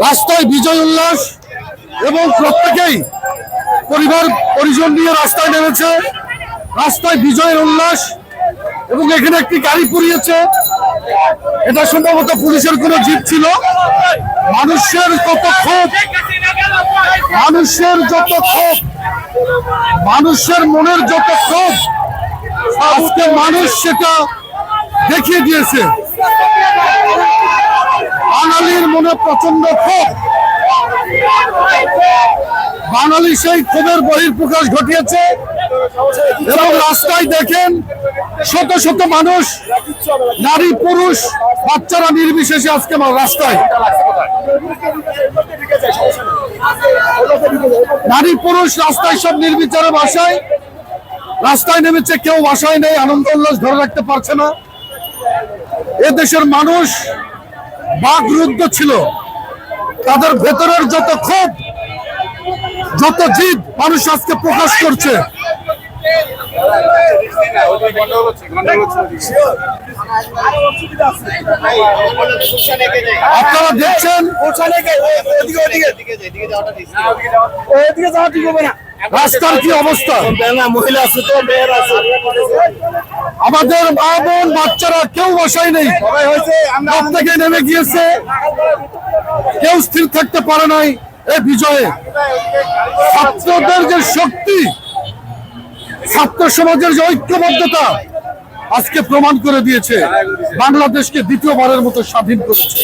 রাস্তায় বিজয় উল্লাস এবং প্রত্যেকেই পরিবার পরিজন নিয়ে রাস্তায় নেমেছে। রাস্তায় বিজয়ের উল্লাস এবং এখানে একটি গাড়ি পুড়িয়েছে। এটা সম্ভবত পুলিশের কোনো জিপ ছিল। মানুষের যত ক্ষোভ, মানুষের যত ক্ষোভ, মানুষের মনের যত ক্ষোভ, আজকে মানুষ সেটা দেখিয়ে দিয়েছে। বাঙালির মনে প্রচন্ড ক্ষোভ, বাঙালি সেই ক্ষোভের বহিঃপ্রকাশ ঘটিয়েছে এবং রাস্তায় দেখেন শত শত মানুষ, নারী পুরুষ বাচ্চারা নির্বিশেষে আজকে রাস্তায়, নারী পুরুষ রাস্তায় সব নির্বিচারে বাসায় রাস্তায় নেমেছে। কেউ বাসায় নেই, আনন্দ উল্লাস ধরে রাখতে পারছে না। এ দেশের মানুষ বাকরুদ্ধ ছিল। তাদের ভেতরের যত ক্ষোভ, যত জিদ মানুষ আজকে প্রকাশ করছে। আপনারা দেখছেন রাস্তার কি অবস্থা। মহিলা আছে তো, আমাদের মা বোন বাচ্চারা কেউ বাসায় নেই, প্রত্যেকে নেমে গিয়েছে। কেউ স্থির থাকতে পারে নাই এই বিজয়ে। ছাত্রদের যে শক্তি, ছাত্র সমাজের যে ঐক্যবদ্ধতা আজকে প্রমাণ করে দিয়েছে, বাংলাদেশকে দ্বিতীয়বারের মতো স্বাধীন করেছে।